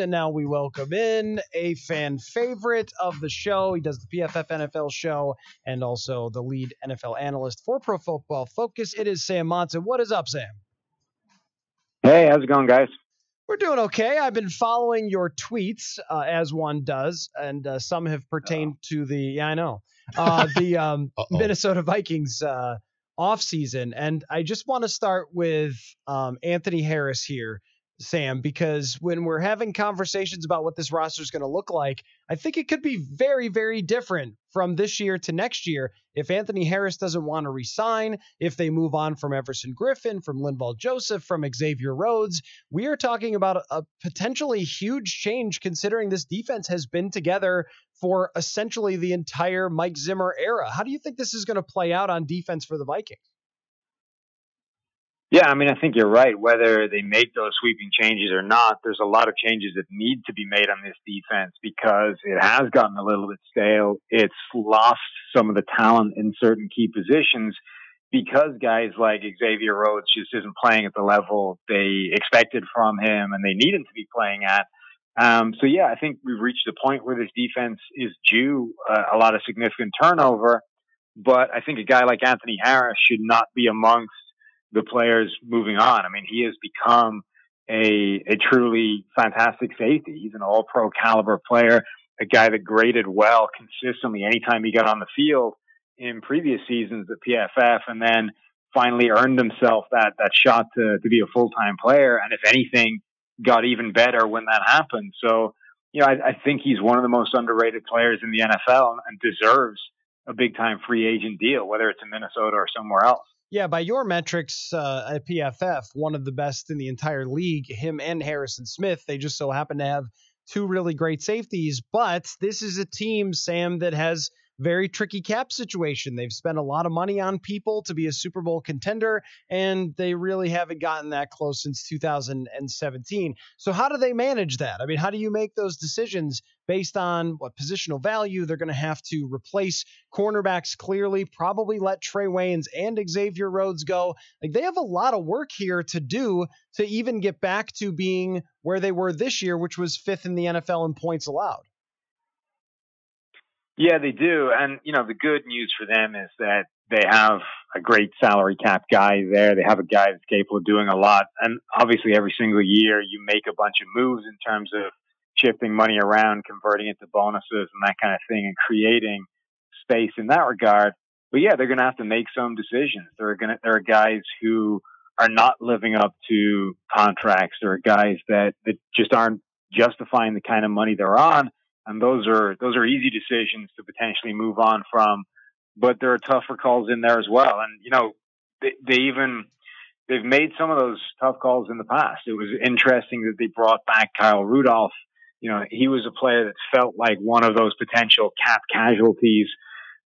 And now we welcome in a fan favorite of the show. He does the PFF NFL show and also the lead NFL analyst for Pro Football Focus. It is Sam Monson. What is up, Sam? Hey, how's it going, guys? We're doing okay. I've been following your tweets, as one does, and some have pertained to the Minnesota Vikings offseason. And I just want to start with Anthony Harris here, Sam, because when we're having conversations about what this roster is going to look like, I think it could be very, very different from this year to next year if Anthony Harris doesn't want to resign, if they move on from Everson Griffin, from Linval Joseph, from Xavier Rhodes. We are talking about a potentially huge change considering this defense has been together for essentially the entire Mike Zimmer era. How do you think this is going to play out on defense for the Vikings? Yeah, I mean, I think you're right. Whether they make those sweeping changes or not, there's a lot of changes that need to be made on this defense because it has gotten a little bit stale. It's lost some of the talent in certain key positions because guys like Xavier Rhodes just isn't playing at the level they expected from him and they need him to be playing at. So yeah, I think we've reached a point where this defense is due a lot of significant turnover. But I think a guy like Anthony Harris should not be amongst the players moving on. I mean, he has become a truly fantastic safety. He's an all-pro caliber player, a guy that graded well consistently anytime he got on the field in previous seasons at PFF, and then finally earned himself that shot to be a full-time player. And if anything, got even better when that happened. So, I think he's one of the most underrated players in the NFL and deserves a big-time free agent deal, whether it's in Minnesota or somewhere else. Yeah, by your metrics at PFF, one of the best in the entire league, him and Harrison Smith. They just so happen to have two really great safeties. But this is a team, Sam, that has very tricky cap situation. They've spent a lot of money on people to be a Super Bowl contender, and they really haven't gotten that close since 2017. So how do they manage that? I mean, how do you make those decisions based on what positional value they're going to have to replace cornerbacks clearly, probably let Trey Waynes and Xavier Rhodes go? Like, they have a lot of work here to do to even get back to being where they were this year, which was fifth in the NFL in points allowed. Yeah, they do. And, the good news for them is that they have a great salary cap guy there. They have a guy that's capable of doing a lot. And obviously every single year you make a bunch of moves in terms of shifting money around, converting it to bonuses and that kind of thing and creating space in that regard. But yeah, they're going to have to make some decisions. There are guys who are not living up to contracts. There are guys that just aren't justifying the kind of money they're on. And those are easy decisions to potentially move on from, but there are tougher calls in there as well. And they've made some of those tough calls in the past. It was interesting that they brought back Kyle Rudolph. He was a player that felt like one of those potential cap casualties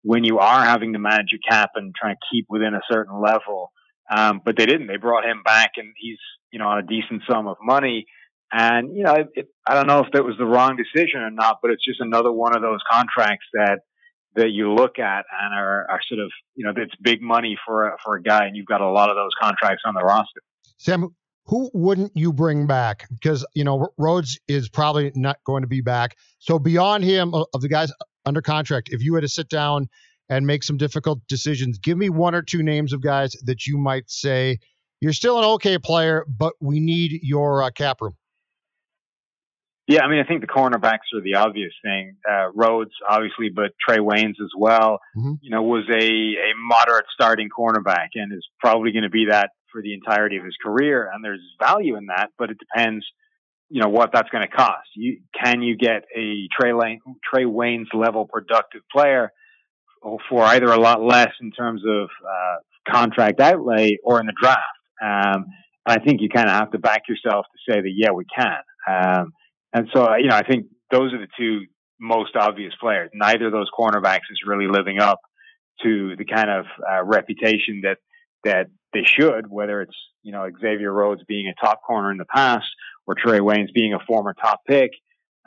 when you are having to manage your cap and try to keep within a certain level. But they didn't. They brought him back, and he's on a decent sum of money. And, I don't know if that was the wrong decision or not, but it's just another one of those contracts that you look at and are sort of, it's big money for a guy, and you've got a lot of those contracts on the roster. Sam, who wouldn't you bring back? Because, Rhodes is probably not going to be back. So beyond him, of the guys under contract, if you had to sit down and make some difficult decisions, give me one or two names of guys that you might say, you're still an okay player, but we need your cap room. Yeah, I mean, I think the cornerbacks are the obvious thing. Rhodes, obviously, but Trey Waynes as well, was a moderate starting cornerback and is probably going to be that for the entirety of his career. And there's value in that, but it depends, what that's going to cost. Can you get a Trey Waynes level productive player for either a lot less in terms of contract outlay or in the draft? I think you kind of have to back yourself to say that, yeah, we can. And so, I think those are the two most obvious players. Neither of those cornerbacks is really living up to the kind of reputation that they should, whether it's, Xavier Rhodes being a top corner in the past or Trey Waynes being a former top pick.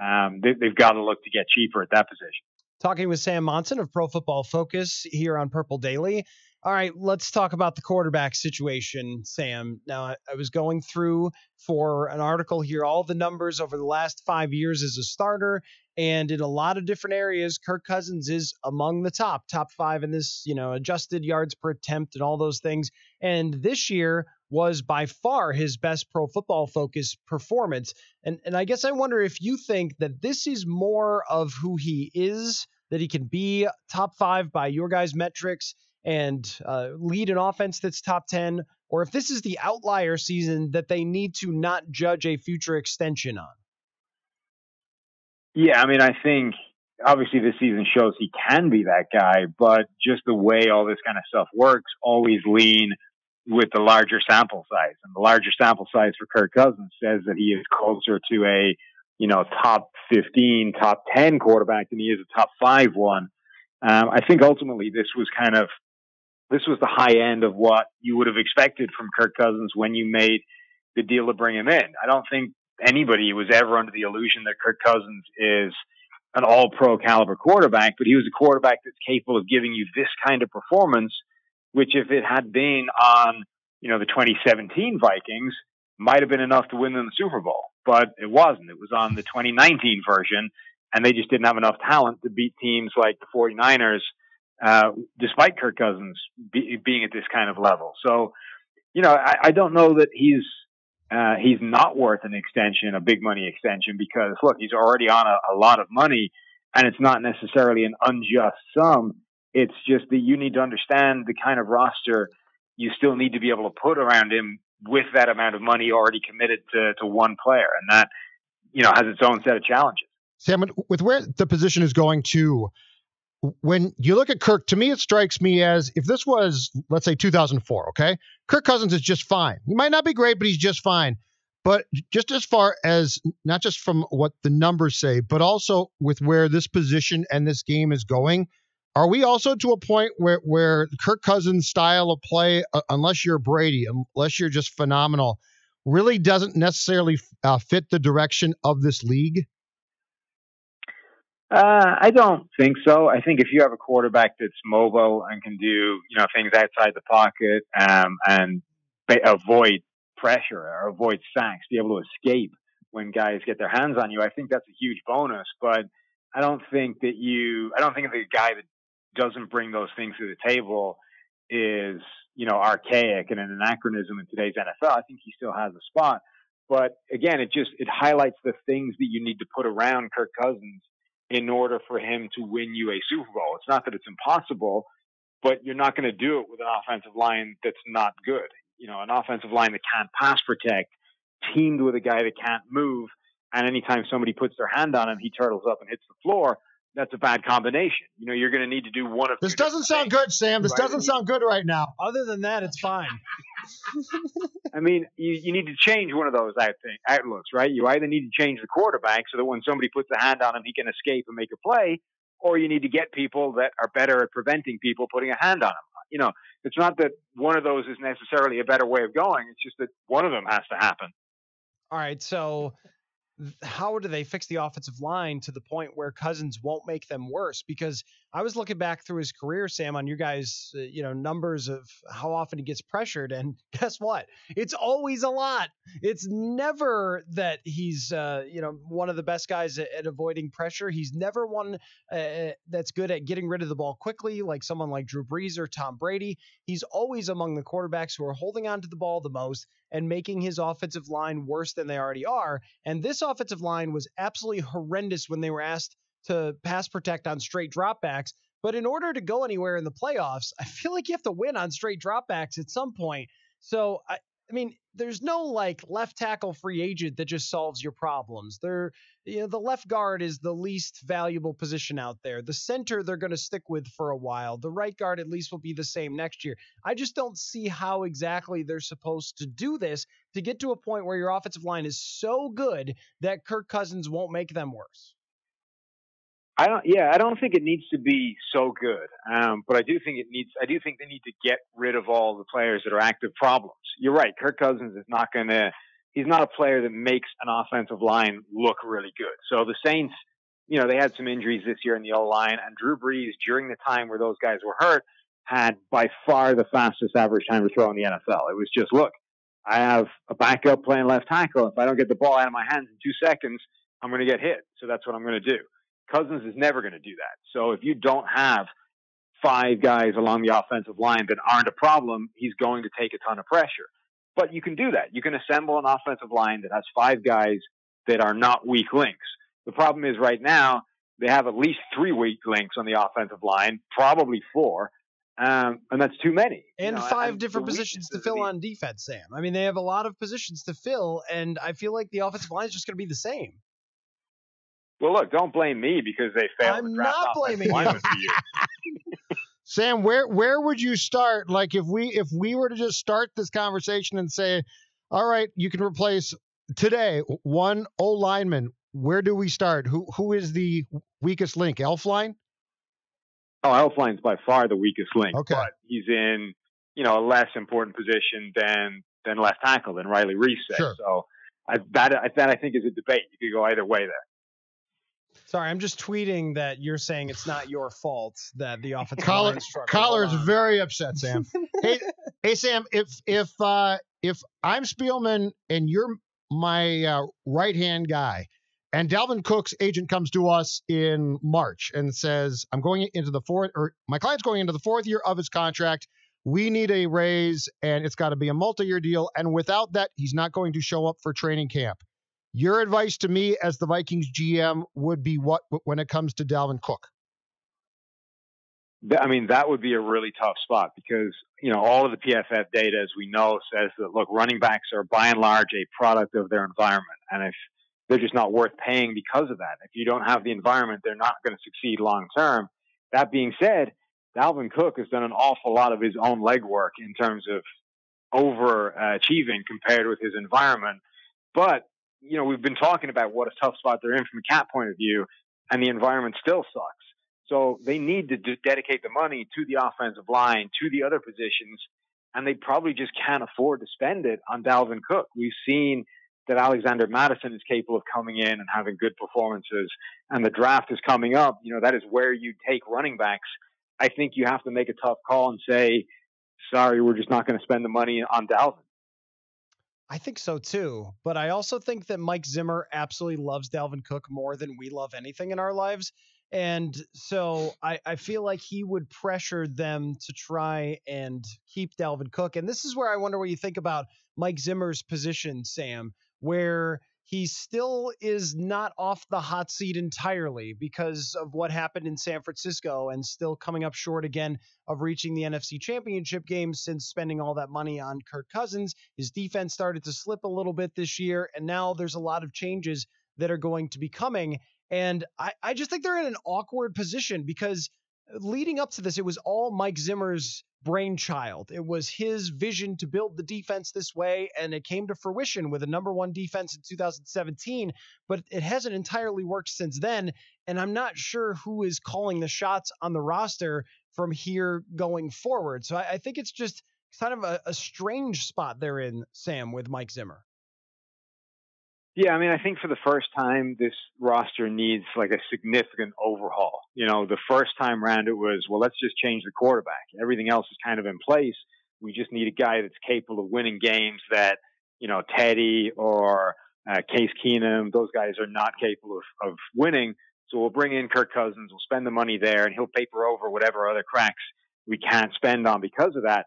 They've got to look to get cheaper at that position. Talking with Sam Monson of Pro Football Focus here on Purple Daily. All right, let's talk about the quarterback situation, Sam. Now, I was going through for an article here all the numbers over the last 5 years as a starter, and in a lot of different areas, Kirk Cousins is among the top five in this, adjusted yards per attempt and all those things. And this year was by far his best Pro Football Focus performance. And I guess I wonder if you think that this is more of who he is, that he can be top five by your guys' metrics and lead an offense that's top 10, or if this is the outlier season that they need to not judge a future extension on. Yeah, I mean, I think obviously this season shows he can be that guy, but just the way all this kind of stuff works, always lean with the larger sample size. And the larger sample size for Kirk Cousins says that he is closer to a, top 15, top 10 quarterback than he is a top 5 one. I think ultimately this was the high end of what you would have expected from Kirk Cousins when you made the deal to bring him in. I don't think anybody was ever under the illusion that Kirk Cousins is an all-pro caliber quarterback, but he was a quarterback that's capable of giving you this kind of performance, which if it had been on, the 2017 Vikings, might have been enough to win them the Super Bowl, but it wasn't. It was on the 2019 version, and they just didn't have enough talent to beat teams like the 49ers, despite Kirk Cousins being at this kind of level. So, I don't know that he's not worth an extension, a big money extension, because look, he's already on a lot of money, and it's not necessarily an unjust sum. It's just that you need to understand the kind of roster you still need to be able to put around him with that amount of money already committed to one player. And that, has its own set of challenges. Sam, with where the position is going to, when you look at Kirk, to me, it strikes me as if this was, let's say, 2004, okay? Kirk Cousins is just fine. He might not be great, but he's just fine. But just as far as not just from what the numbers say, but also with where this position and this game is going, are we also to a point where Kirk Cousins' style of play, unless you're Brady, unless you're just phenomenal, really doesn't necessarily fit the direction of this league? I don't think so. I think if you have a quarterback that's mobile and can do, things outside the pocket, and avoid pressure or avoid sacks, be able to escape when guys get their hands on you, I think that's a huge bonus. But I don't think the guy that doesn't bring those things to the table is, archaic and an anachronism in today's NFL. I think he still has a spot. But again, it highlights the things that you need to put around Kirk Cousins in order for him to win you a Super Bowl. It's not that it's impossible, but you're not going to do it with an offensive line that's not good. An offensive line that can't pass protect, teamed with a guy that can't move, and anytime somebody puts their hand on him, he turtles up and hits the floor. That's a bad combination. You're going to need to do one of this. Doesn't sound good, Sam. This doesn't sound good right now. Other than that, it's fine. I mean, you need to change one of those outlooks, right? You either need to change the quarterback so that when somebody puts a hand on him, he can escape and make a play, or you need to get people that are better at preventing people putting a hand on him. It's not that one of those is necessarily a better way of going. It's just that one of them has to happen. All right, so how do they fix the offensive line to the point where Cousins won't make them worse? Because I was looking back through his career, Sam, on you guys, numbers of how often he gets pressured. And guess what? It's always a lot. It's never that he's, one of the best guys at avoiding pressure. He's never one that's good at getting rid of the ball quickly, like someone like Drew Brees or Tom Brady. He's always among the quarterbacks who are holding on to the ball the most and making his offensive line worse than they already are. And this offensive line was absolutely horrendous when they were asked to pass protect on straight dropbacks. But in order to go anywhere in the playoffs, I feel like you have to win on straight dropbacks at some point. So, I mean, there's no like left tackle free agent that just solves your problems. The left guard is the least valuable position out there. The center they're going to stick with for a while. The right guard at least will be the same next year. I just don't see how exactly they're supposed to do this to get to a point where your offensive line is so good that Kirk Cousins won't make them worse. I don't think it needs to be so good. But I do think they need to get rid of all the players that are active problems. You're right. Kirk Cousins he's not a player that makes an offensive line look really good. So the Saints, they had some injuries this year in the O-line, and Drew Brees, during the time where those guys were hurt, had by far the fastest average time to throw in the NFL. It was just, look, I have a backup playing left tackle. If I don't get the ball out of my hands in 2 seconds, I'm going to get hit. So that's what I'm going to do. Cousins is never going to do that. So if you don't have 5 guys along the offensive line that aren't a problem, he's going to take a ton of pressure. But you can do that. You can assemble an offensive line that has 5 guys that are not weak links. The problem is right now, they have at least 3 weak links on the offensive line, probably 4. And that's too many. And 5 different positions to fill on defense, Sam. I mean, they have a lot of positions to fill, and I feel like the offensive line is just going to be the same. Well, look, don't blame me because they failed I'm to draft not blaming you. Sam, where would you start? Like if we were to just start this conversation and say, all right, you can replace today 1 O lineman. Where do we start? Who is the weakest link? Elfline? Oh, Elfline's by far the weakest link. Okay. But he's in, a less important position than left tackle, than Riley Reese said. Sure. So that I think is a debate. You could go either way there. Sorry, I'm just tweeting that you're saying it's not your fault that the offensive line struggled. Collar is very upset, Sam. hey, Sam, if I'm Spielman and you're my right-hand guy, and Dalvin Cook's agent comes to us in March and says, my client's going into the 4th year of his contract. We need a raise, and it's got to be a multi-year deal. And without that, he's not going to show up for training camp. Your advice to me as the Vikings GM would be what when it comes to Dalvin Cook? I mean, that would be a really tough spot because, all of the PFF data, as we know, says that, look, running backs are by and large a product of their environment. And if they're just not worth paying because of that. If you don't have the environment, they're not going to succeed long term. That being said, Dalvin Cook has done an awful lot of his own legwork in terms of overachieving compared with his environment. But, we've been talking about what a tough spot they're in from a cap point of view, and the environment still sucks. So they need to just dedicate the money to the offensive line, to the other positions, and they probably just can't afford to spend it on Dalvin Cook. We've seen that Alexander Mattison is capable of coming in and having good performances, and the draft is coming up. That is where you take running backs. I think you have to make a tough call and say, sorry, we're just not going to spend the money on Dalvin. I think so too, but I also think that Mike Zimmer absolutely loves Dalvin Cook more than we love anything in our lives. And so I feel like he would pressure them to try and keep Dalvin Cook. And this is where I wonder what you think about Mike Zimmer's position, Sam, where he still is not off the hot seat entirely because of what happened in San Francisco and still coming up short again of reaching the NFC Championship game since spending all that money on Kirk Cousins. His defense started to slip a little bit this year, and now there's a lot of changes that are going to be coming. And I just think they're in an awkward position because leading up to this, it was all Mike Zimmer's brainchild. It was his vision to build the defense this way, and it came to fruition with a number 1 defense in 2017, but it hasn't entirely worked since then, and I'm not sure who is calling the shots on the roster from here going forward. So I think it's just kind of a strange spot they're in, Sam, with Mike Zimmer. Yeah, I mean, I think for the first time, this roster needs like a significant overhaul. The first time round, it was, well, let's just change the quarterback. Everything else is kind of in place. We just need a guy that's capable of winning games that, Teddy or Case Keenum, those guys are not capable of winning. So we'll bring in Kirk Cousins, we'll spend the money there, and he'll paper over whatever other cracks we can't spend on because of that.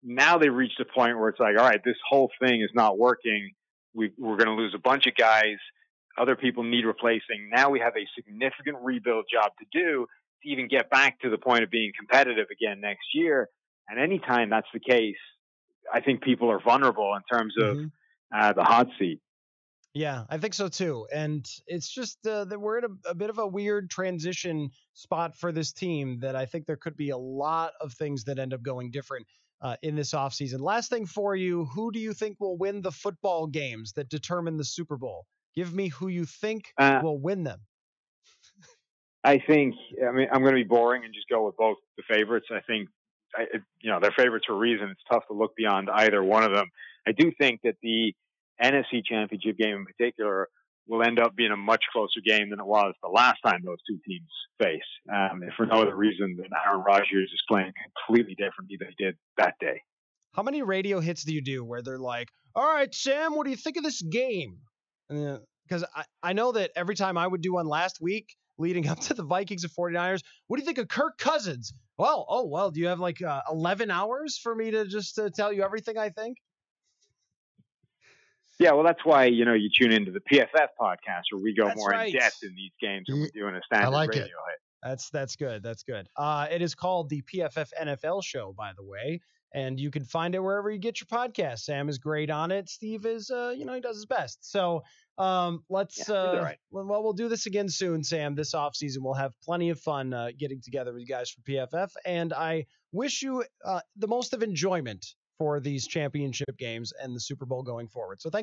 Now they've reached a point where it's like, all right, this whole thing is not working. We're going to lose a bunch of guys. Other people need replacing. Now we have a significant rebuild job to do to even get back to the point of being competitive again next year. And anytime that's the case, I think people are vulnerable in terms of the hot seat. Yeah, I think so too. And it's just that we're in a bit of a weird transition spot for this team that I think there could be a lot of things that end up going different in this offseason. Last thing for you, who do you think will win the football games that determine the Super Bowl? Give me who you think will win them. I'm going to be boring and just go with both the favorites. I think, they're favorites for a reason. It's tough to look beyond either one of them. I do think that the NFC Championship game in particular will end up being a much closer game than it was the last time those two teams face. If for no other reason than Aaron Rodgers is playing completely differently than he did that day. How many radio hits do you do where they're like, all right, Sam, what do you think of this game? Because I know that every time I would do one last week leading up to the Vikings and 49ers, what do you think of Kirk Cousins? Well, do you have like 11 hours for me to just tell you everything I think? Yeah, well, that's why, you tune into the PFF podcast where we go That's more right. in depth in these games than we do in a standard radio hit. That's good. That's good. It is called the PFF NFL show, by the way, and you can find it wherever you get your podcast. Sam is great on it. Steve is, he does his best. So we'll do this again soon, Sam. This offseason, we'll have plenty of fun getting together with you guys for PFF, and I wish you the most of enjoyment for these championship games and the Super Bowl going forward. So thanks.